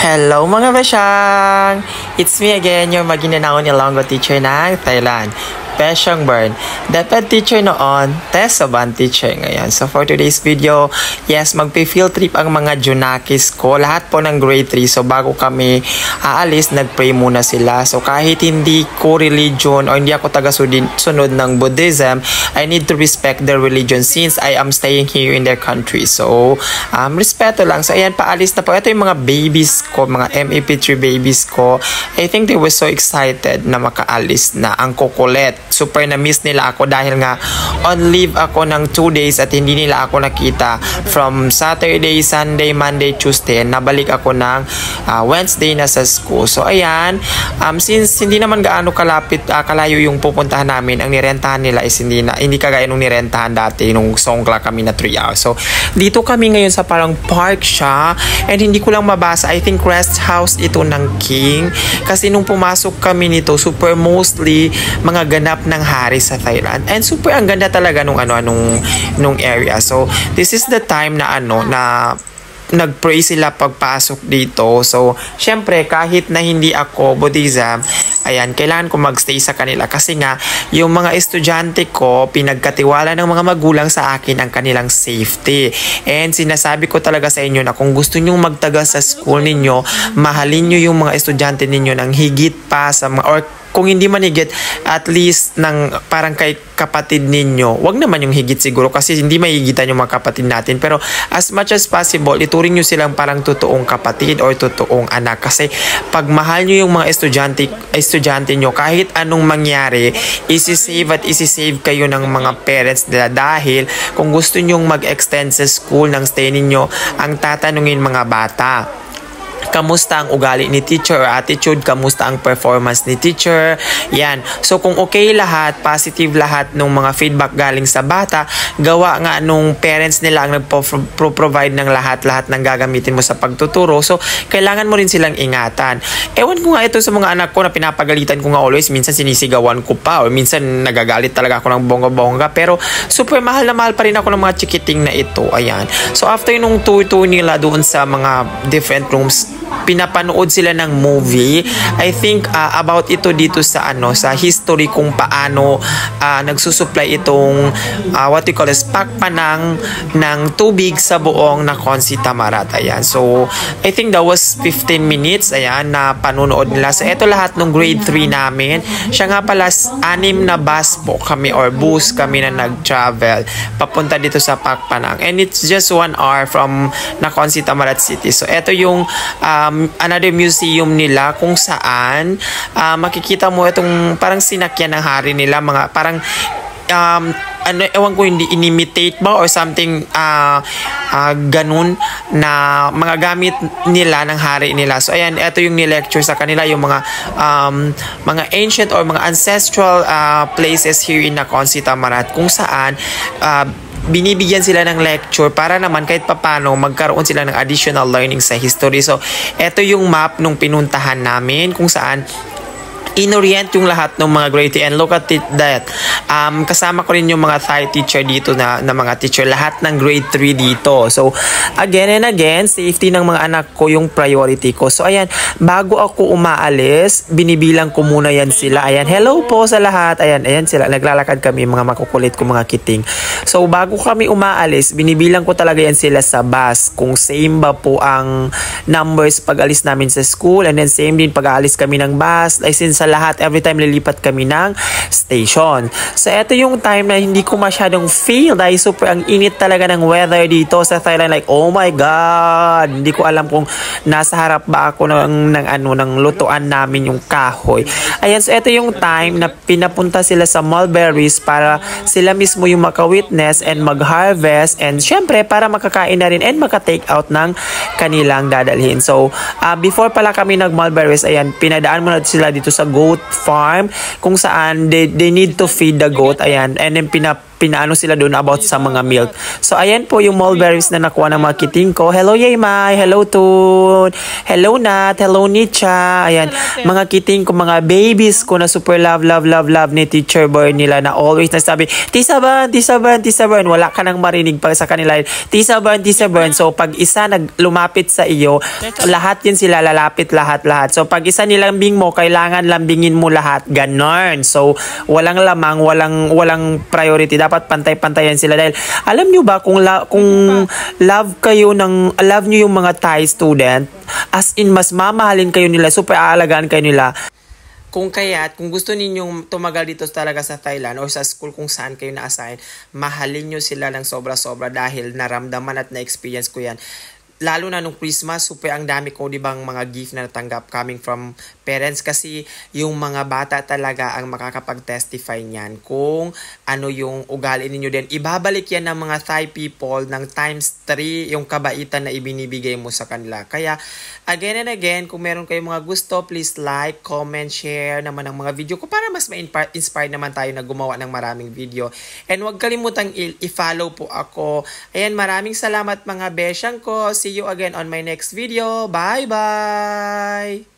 Hello mga besyang! It's me again, your maginanaon ni Longo teacher ng Thailand. Besyang Burn. Dapat teacher noon, Tesaban teacher ngayon. So for today's video, yes, magpe-field trip ang mga Junakis ko. Lahat po ng grade 3. So bago kami aalis, nag-pray muna sila. So kahit hindi ko religion o hindi ako taga-sunod ng Buddhism, I need to respect their religion since I am staying here in their country. So, respeto lang. So ayan, paalis na po. Ito yung mga babies ko, mga MEP3 babies ko. I think they were so excited na makaalis na. Ang kukulit. Super na-miss nila ako dahil nga on leave ako ng 2 days at hindi nila ako nakita from Saturday, Sunday, Monday, Tuesday. Nabalik ako ng Wednesday na sa school. So ayan, since hindi naman gaano kalapit, kalayo yung pupuntahan namin, ang nirentahan nila is hindi kagaya nung nirentahan dati nung Songkla kami na 3 hours. So dito kami ngayon sa parang park siya and hindi ko lang mabasa. I think rest house ito ng King kasi nung pumasok kami nito, super mostly mga ganap ng hari sa Thailand. And super ang ganda talaga nung area. So this is the time na nag-pray sila pagpasok dito. So syempre kahit na hindi ako Buddhism, ayan, kailangan ko magstay sa kanila kasi nga yung mga estudyante ko, pinagkatiwala ng mga magulang sa akin ang kanilang safety. And sinasabi ko talaga sa inyo na kung gusto nyong magtagal sa school ninyo, mahalin nyo yung mga estudyante ninyo ng higit pa sa mga, or kung hindi man higit, at least ng parang kay kapatid ninyo. Wag naman yung higit siguro kasi hindi mahigitan yung mga kapatid natin. Pero as much as possible, ituring nyo silang parang totoong kapatid or totoong anak. Kasi pag mahal nyo yung mga estudyante nyo, kahit anong mangyari, isi-save at isi-save kayo ng mga parents nila. Dahil kung gusto nyong mag-extend sa school ng stay ninyo, ang tatanungin mga bata, kamusta ang ugali ni teacher or attitude, kamusta ang performance ni teacher, yan. So kung okay lahat, positive lahat ng mga feedback galing sa bata, gawa nga nung parents nila ang nagpo-provide ng lahat ng gagamitin mo sa pagtuturo. So kailangan mo rin silang ingatan. Ewan ko nga ito sa mga anak ko na pinapagalitan ko nga always, minsan sinisigawan ko pa or minsan nagagalit talaga ako ng bongga-bongga, pero super mahal na mahal pa rin ako ng mga chikiting na ito. Ayan. So after nung tour nila doon sa mga different rooms, pinapanood sila ng movie. I think about ito dito sa sa history kung paano nagsusupply itong what we call as pakpanang ng tubig sa buong Nakhon Si Thammarat. Ayan. So I think that was 15 minutes ayan na panonood nila. So ito lahat ng grade 3 namin. Siya nga pala 6 na bus po kami or bus kami na nag-travel papunta dito sa Pakpanang. And it's just 1 hour from Nakhon Si Thammarat City. So ito yung another museum nila kung saan makikita mo itong parang sinakyan ng hari nila, mga parang ewan ko, hindi inimitate ba or something ganun na mga gamit nila ng hari nila. So ayan, ito yung ni-lecture sa kanila, yung mga ancient or mga ancestral places here in Nakhon Si Thammarat kung saan binibigyan sila ng lecture para naman kahit papano magkaroon sila ng additional learning sa history. So, ito yung map nung pinuntahan namin kung saan inorient yung lahat ng mga grade 3 and look at that. Kasama ko rin yung mga Thai teacher dito na mga teacher, lahat ng grade 3 dito. So again and again, safety ng mga anak ko yung priority ko. So ayan, bago ako umaalis, binibilang ko muna yan sila. Ayan, hello po sa lahat. Ayan sila, naglalakad kami, mga makukulit ko, mga kiting. So bago kami umaalis, binibilang ko talaga yan sila sa bus kung same ba po ang numbers pag alis namin sa school, and then same din pag aalis kami ng bus. Like since sa lahat, every time lilipat kami ng station. So, ito yung time na hindi ko masyadong feel dahil super ang init talaga ng weather dito sa Thailand. Like, oh my God! Hindi ko alam kung nasa harap ba ako ng lutuan namin yung kahoy. Ayan, so ito yung time na pinapunta sila sa mulberries para sila mismo yung maka-witness and mag-harvest and syempre para makakain na rin and maka-take out ng kanilang dadalhin. So, before pala kami nag-mulberries, ayan, pinadaan muna sila dito sa goat farm kung saan they need to feed the goat, ayan, and then pinaano sila doon about sa mga milk. So, ayan po yung mulberries na nakuha ng mga kiting ko. Hello, Yaymay. Hello, Tun. Hello, Nat. Hello, Nicha. Ayan, mga kiting ko, mga babies ko na super love ni Teacher Bern nila na always nasabi, Tisa Bern. Wala ka nang marinig pa sa kanila. Tisa Bern. So, pag isa lumapit sa iyo, lahat yun sila lalapit lahat. So, pag isa nilambing mo, kailangan lambingin mo lahat. Ganon. So, walang lamang, walang priority. Dapat pantay-pantayan sila dahil alam nyo ba kung love nyo yung mga Thai student, as in mas mamahalin kayo nila, super aalagaan kayo nila. Kung gusto ninyong tumagal dito talaga sa Thailand or sa school kung saan kayo na-assign, mahalin nyo sila ng sobra-sobra dahil naramdaman at na-experience ko yan. Lalo na nung Christmas, super ang dami ko, di bang mga gift na natanggap coming from parents kasi yung mga bata talaga ang makakapag-testify niyan kung ano yung ugali ninyo din. Ibabalik yan ng mga Thai people ng times 3 yung kabaitan na ibinibigay mo sa kanila. Kaya, again and again, kung meron kayong mga gusto, please like, comment, share naman ang mga video ko para mas ma-inspire naman tayo na gumawa ng maraming video. And huwag kalimutang i-follow po ako. Ayan, maraming salamat mga besyang ko. See you again on my next video. Bye-bye!